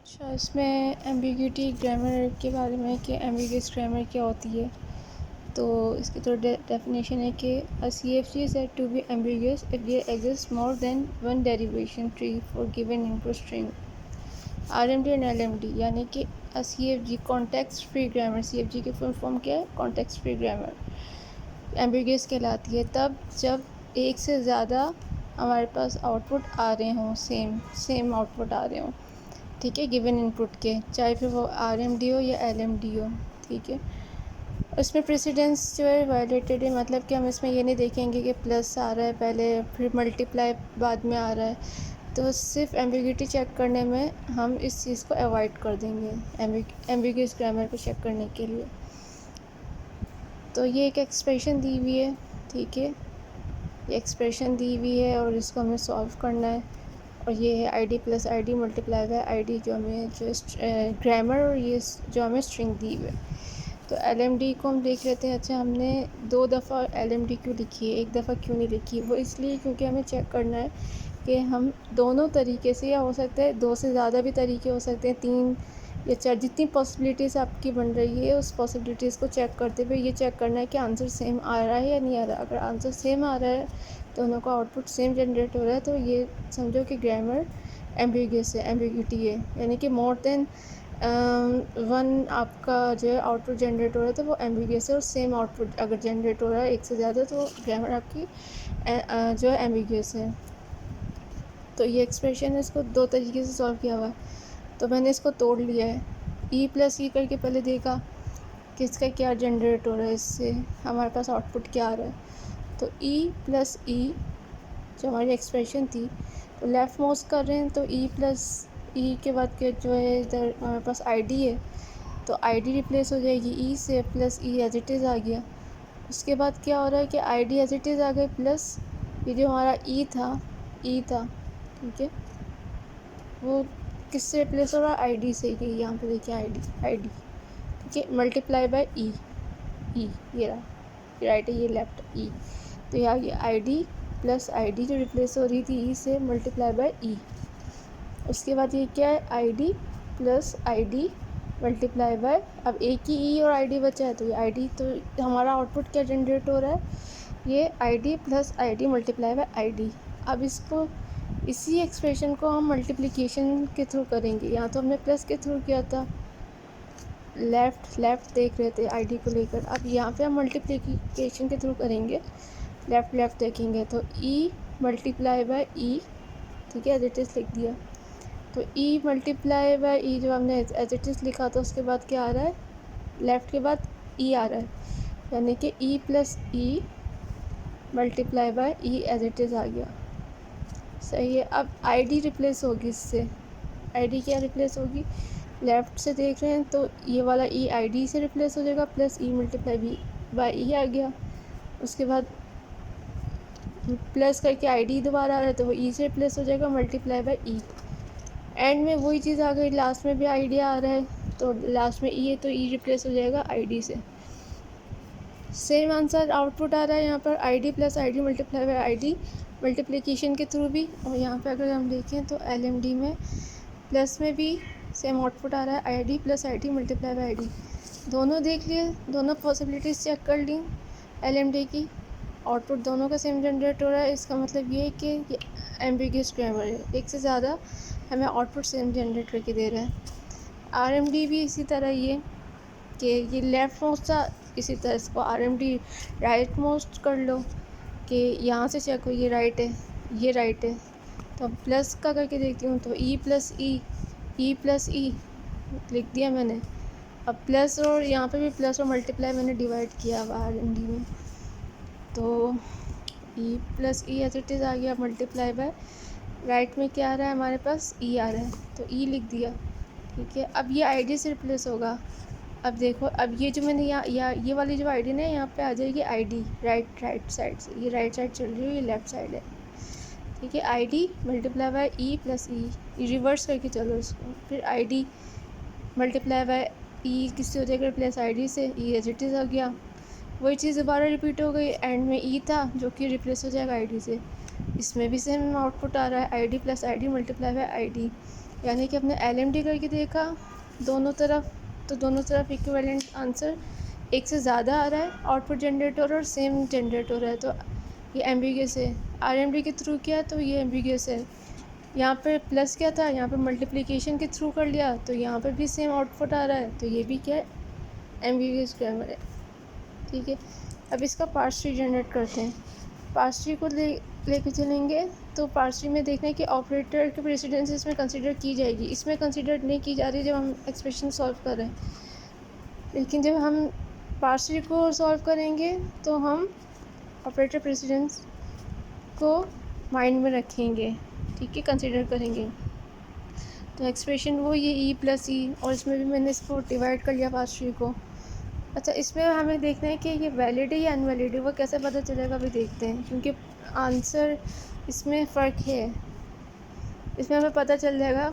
अच्छा, इसमें ambiguity grammar के बारे में कि एम्बिगुअस ग्रामर क्या होती है। तो इसकी तो डेफिनेशन है कि अ CFG is said to be ambiguous if there exists more than one derivation tree for given input string। RMD and LMD यानी कि अ CFG context free grammar, CFG की फुल फॉर्म क्या है, कॉन्टेक्स्ट फ्री ग्रामर एम्बिगुअस कहलाती है तब जब एक से ज़्यादा हमारे पास आउटपुट आ रहे हों, सेम आउटपुट आ रहे हों, ठीक है, गिवन इनपुट के, चाहे फिर वो RMD हो या LMD हो, ठीक है। उसमें प्रेसिडेंस जो है वायलेटेड है, मतलब कि हम इसमें ये नहीं देखेंगे कि प्लस आ रहा है पहले फिर मल्टीप्लाई बाद में आ रहा है। तो सिर्फ एम्बिग्यूटी चेक करने में हम इस चीज़ को अवॉइड कर देंगे एम्बिगुअस ग्रामर को चेक करने के लिए। तो ये एक एक्सप्रेशन दी हुई है, ठीक है, ये एक्सप्रेशन दी हुई है और इसको हमें सॉल्व करना है। और ये है ID plus ID multiply by ID जो हमें जो ग्रामर और ये जो हमें स्ट्रिंग दी हुई है। तो LMD को हम देख लेते हैं। अच्छा, हमने 2 दफ़ा LMD क्यों लिखी है, एक दफ़ा क्यों नहीं लिखी? वो इसलिए क्योंकि हमें चेक करना है कि हम दोनों तरीके से, या हो सकता है 2 से ज़्यादा भी तरीके हो सकते हैं, 3 या 4, जितनी पॉसिबिलिटीज़ आपकी बन रही है उस पॉसिबिलिटीज़ को चेक करते हुए ये चेक करना है कि आंसर सेम आ रहा है या नहीं आ रहा। अगर आंसर सेम आ रहा है, दोनों का आउटपुट सेम जनरेट हो रहा है, तो ये समझो कि ग्रामर एम्बिगुअस है, एम्बिग्यूटी है, यानी कि मोर देन वन आपका जो है आउटपुट जनरेट हो रहा है तो वो एम्बिगुअस है। और सेम आउटपुट अगर जनरेट हो रहा है एक से ज़्यादा तो ग्रामर आपकी जो है एम्बिगुअस है। तो ये एक्सप्रेशन है, इसको 2 तरीके से सॉल्व किया हुआ है। तो मैंने इसको तोड़ लिया है, ई प्लस ई करके पहले देखा कि इसका क्या जनरेट हो रहा है, इससे हमारे पास आउटपुट क्या आ रहा है। तो ई प्लस ई जो हमारी एक्सप्रेशन थी, तो लेफ़्ट मोस्ट कर रहे हैं तो ई प्लस ई के बाद के जो है इधर हमारे पास ID है, तो ID रिप्लेस हो जाएगी ई से, plus E as it is आ गया। उसके बाद क्या हो रहा है कि ID एज इट इज़ आ गई, प्लस ये जो हमारा ई था, ठीक है, वो किससे रिप्लेस हो रहा है, ID से ही। यहाँ पे देखिए ID, ठीक है, मल्टीप्लाई बाय ई, ये रहा, ये राइट है, ये लेफ्ट ई। तो यहाँ ये ID प्लस ID जो रिप्लेस हो रही थी ई से, मल्टीप्लाई बाय ई। उसके बाद ये क्या है, ID plus ID multiply by, अब एक ही ई और ID बचा है तो ये ID, तो हमारा आउटपुट क्या जनरेट हो रहा है, ये ID plus ID multiply by ID। अब इसको, इसी एक्सप्रेशन को हम मल्टीप्लिकेशन के थ्रू करेंगे। यहाँ तो हमने प्लस के थ्रू किया था, लेफ़्ट देख रहे थे ID को लेकर, अब यहाँ पे हम मल्टीप्लिकेशन के थ्रू करेंगे, लेफ़्ट देखेंगे तो E मल्टीप्लाई बाय E, ठीक है, एज इट इज़ लिख दिया। तो E मल्टीप्लाई बाय E जो हमने एज इट इज़ लिखा था उसके बाद क्या आ रहा है, लेफ़्ट के बाद E आ रहा है, यानी कि E plus E multiply by E as it is आ गया। सही है। अब ID रिप्लेस होगी इससे, ID क्या रिप्लेस होगी, लेफ़्ट से देख रहे हैं तो ये वाला E ID से रिप्लेस हो जाएगा, plus E multiply by E आ गया। उसके बाद प्लस करके ID दोबारा आ रहा है तो वो E से रिप्लेस हो जाएगा, मल्टीप्लाई बाय E। एंड में वही चीज़ आ गई, लास्ट में भी ID आ रहा है तो लास्ट में E है तो E रिप्लेस हो जाएगा ID से। सेम आंसर आउटपुट आ रहा है यहाँ पर, ID plus ID multiply by ID multiplication के थ्रू भी। और यहाँ पे अगर हम देखें तो LMD में प्लस में भी सेम आउटपुट आ रहा है, ID plus ID multiply by ID। दोनों देख लिए, दोनों पॉसिबिलिटीज़ चेक कर ली LMD की, आउटपुट दोनों का सेम जनरेट हो रहा है। इसका मतलब ये है कि ये एम्बिगुअस ग्रामर है, एक से ज़्यादा हमें आउटपुट सेम जनरेट करके दे रहा है। RMD भी इसी तरह ये कि ये लेफ़्ट मोस्ट था, इसी तरह इसको RMD राइट मोस्ट कर लो कि यहाँ से चेक हो, ये राइट है, ये राइट है। तो अब प्लस का करके देखती हूँ तो E प्लस E लिख दिया मैंने। अब प्लस और यहाँ पे भी प्लस और मल्टीप्लाई मैंने डिवाइड किया हुआ RMD में, तो E plus E as it is आ गया, मल्टीप्लाई बाय राइट में क्या आ रहा है हमारे पास, E आ रहा है तो E लिख दिया, ठीक है। अब ये ID से रिप्लेस होगा। अब देखो, अब ये जो मैंने यहाँ ये वाली जो ID ना, यहाँ पे आ जाएगी ID राइट साइड से, ये राइट साइड चल रही है, ये लेफ़्ट साइड है, ठीक है। ID multiply by E plus E, reverse करके चलो इसको, फिर ID मल्टीप्लाई बाय E किससे हो जाएगा, प्लस ID से, E एज इट इज़ आ गया। वही चीज़ दोबारा रिपीट हो गई, एंड में E था जो कि रिप्लेस हो जाएगा ID से। इसमें भी सेम आउटपुट आ रहा है, ID plus ID multiply by ID। यानी कि हमने LMD करके देखा दोनों तरफ, तो दोनों तरफ इक्विवेलेंट आंसर एक से ज़्यादा आ रहा है, आउटपुट जनरेट हो रहा है और सेम जनरेट हो रहा है, तो ये एम्बिगियस है। RMD के थ्रू किया तो ये एम्बिगियस है। यहाँ पे प्लस क्या था, यहाँ पे मल्टीप्लिकेशन के थ्रू कर लिया तो यहाँ पे भी सेम आउटपुट आ रहा है, तो ये भी क्या है, एम्बिगियस ग्रामर है। ठीक है, अब इसका पार्स ट्री जनरेट करते हैं। पार्स ट्री को लेके चलेंगे तो पार्स ट्री में देखना है कि ऑपरेटर की प्रेसिडेंस इसमें कंसिडर की जाएगी, इसमें कंसिडर नहीं की जा रही जब हम एक्सप्रेशन सॉल्व कर रहे हैं, लेकिन जब हम पार्स ट्री को सॉल्व करेंगे तो हम ऑपरेटर प्रेसिडेंस को माइंड में रखेंगे। ठीक है, कंसिडर करेंगे। तो एक्सप्रेशन वो ये ई प्लस ई, और इसमें भी मैंने इसको डिवाइड कर लिया पार्स ट्री को। अच्छा, इसमें हमें देखना है कि ये वैलिड है या अनवैलिड है, वो कैसे पता चलेगा अभी देखते हैं, क्योंकि आंसर इसमें फ़र्क है। इसमें हमें पता चल जाएगा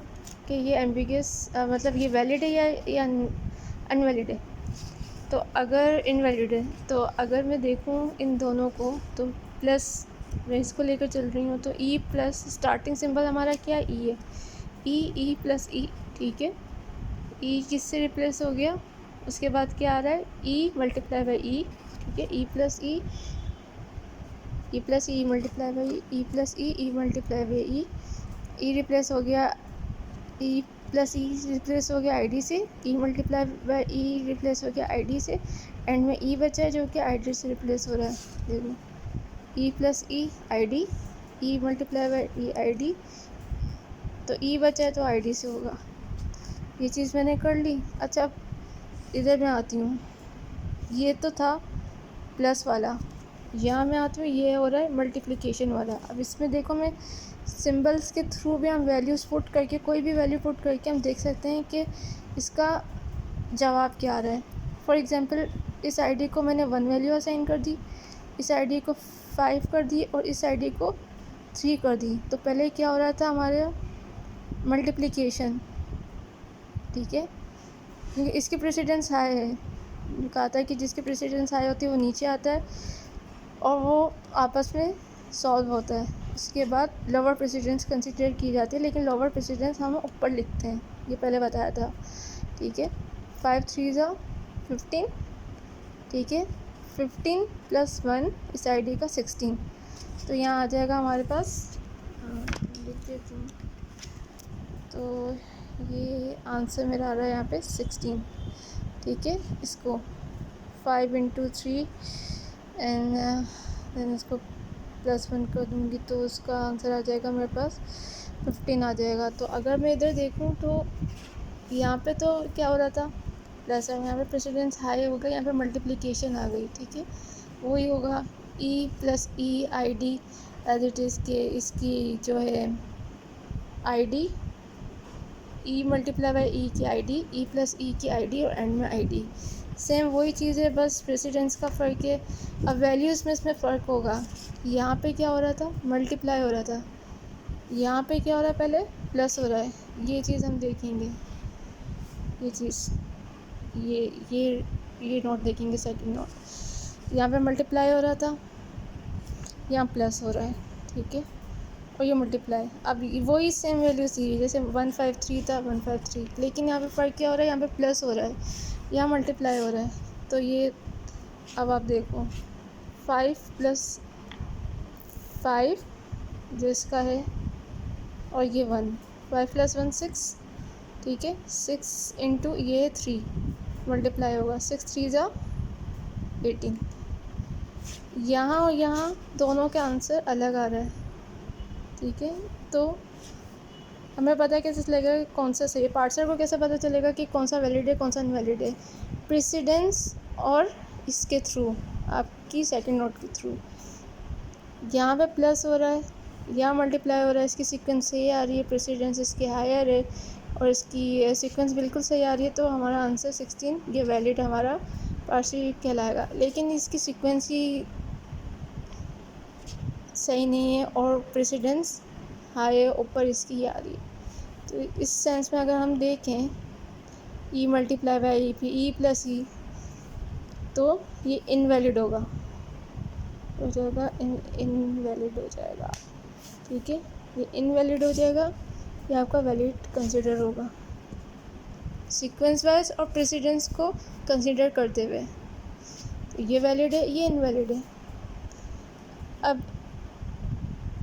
कि ये एम्बिगियस मतलब ये वैलिड है या अनवैलिड है। तो अगर इनवैलिड है, तो अगर मैं देखूँ इन दोनों को, तो प्लस मैं इसको लेकर चल रही हूँ, तो ई प्लस स्टार्टिंग सिंबल हमारा क्या है, ई है, ई प्लस ई। ठीक है, ई किससे रिप्लेस हो गया, उसके बाद क्या आ रहा है, ई मल्टीप्लाई बाई ई। ठीक है, ई plus E multiply by E plus E multiply by E replace हो गया, ई प्लस ई रिप्लेस हो गया ID से, ई मल्टीप्लाई बाई ई रिप्लेस हो गया ID से, एंड में ई बचा है जो कि ID से रिप्लेस हो रहा है। देखो, ई plus E ID, E multiply by E ID, तो ई बचा है तो ID से होगा। ये चीज़ मैंने कर ली। अच्छा, इधर मैं आती हूँ, ये तो था प्लस वाला, यहाँ मैं आती हूँ, ये हो रहा है मल्टीप्लिकेशन वाला। अब इसमें देखो, मैं सिंबल्स के थ्रू भी हम वैल्यूज़ पुट करके, कोई भी वैल्यू पुट करके हम देख सकते हैं कि इसका जवाब क्या आ रहा है। फॉर एग्ज़ाम्पल, इस ID को मैंने 1 वैल्यू असाइन कर दी, इस ID को 5 कर दी और इस ID को 3 कर दी, तो पहले क्या हो रहा था हमारे मल्टीप्लिकेशन। ठीक है, क्योंकि इसकी प्रेसिडेंस हाई है, कहा था कि जिसकी प्रेसिडेंस हाई होती है वो नीचे आता है और वो आपस में सॉल्व होता है। उसके बाद लोअर प्रेसिडेंस कंसिडर की जाती है, लेकिन लोअर प्रेसिडेंस हम ऊपर लिखते हैं, ये पहले बताया था। ठीक है, 5 3 ज़ा 15। ठीक है, 15 + 1 इस ID का 16, तो यहाँ आ जाएगा हमारे पास, लिख देती हूँ, तो ये आंसर मेरा आ रहा है यहाँ पे 16। ठीक है, इसको 5 × 3 एंड देन इसको +1 कर दूँगी तो उसका आंसर आ जाएगा मेरे पास 15 आ जाएगा। तो अगर मैं इधर देखूँ तो यहाँ पे तो क्या हो रहा था, प्लस है, यहाँ पे प्रेसिडेंस हाई हो गया, यहाँ पे मल्टीप्लिकेशन आ गई। ठीक है, वही होगा E plus E ID as it is के इसकी जो है ID, E multiply by E की ID, ई प्लस ई की ID और एंड में ID सेम वही चीज़ है, बस प्रेसिडेंस का फ़र्क है। अब वैल्यूज़ में इसमें फ़र्क होगा, यहाँ पे क्या हो रहा था, मल्टीप्लाई हो रहा था, यहाँ पे क्या हो रहा है, पहले प्लस हो रहा है। ये चीज़ हम देखेंगे, ये चीज़ ये नोट देखेंगे, सेकंड नोट, यहाँ पे मल्टीप्लाई हो रहा था, यहाँ प्लस हो रहा है। ठीक है, और ये मल्टीप्लाई, अब वही सेम वैल्यूज़ थी, जैसे 153 था 153, लेकिन यहाँ पे फ़र्क क्या हो रहा है, यहाँ पे प्लस हो रहा है, यहाँ मल्टीप्लाई हो रहा है। तो ये अब आप देखो, 5 + 5 जो इसका है, और ये 1, 5 + 1 6। ठीक है, 6 × ये 3 मल्टीप्लाई होगा, 6 3 ज़ा 18। यहाँ और यहाँ दोनों के आंसर अलग आ रहा है। ठीक है, तो हमें पता है कैसे चलेगा कौन सा सही है, पार्सर को कैसे पता चलेगा कि कौन सा वैलिड है कौन सा इनवैलिड है, प्रेसिडेंस और इसके थ्रू, आपकी सेकंड नोट के थ्रू। यहाँ पे प्लस हो रहा है, यहाँ मल्टीप्लाई हो रहा है, इसकी सीक्वेंस सही आ रही है, प्रेसिडेंस इसकी हायर है और इसकी सीक्वेंस बिल्कुल सही आ रही है, तो हमारा आंसर 16 ये वैलिड हमारा पार्सर कहलाएगा। लेकिन इसकी सीक्वेंस ही सही नहीं है और प्रेसिडेंस हाई है, ऊपर इसकी ही आ रही है, तो इस सेंस में अगर हम देखें ई मल्टीप्लाई बाई ई प्लस ई, तो ये इनवैलिड होगा, हो जाएगा इनवैलिड हो जाएगा। ठीक है, ये इनवैलिड हो जाएगा, ये आपका वैलिड कंसिडर होगा सीक्वेंस वाइज और प्रेसिडेंस को कंसिडर करते हुए। ये वैलिड है, ये इनवैलिड है। अब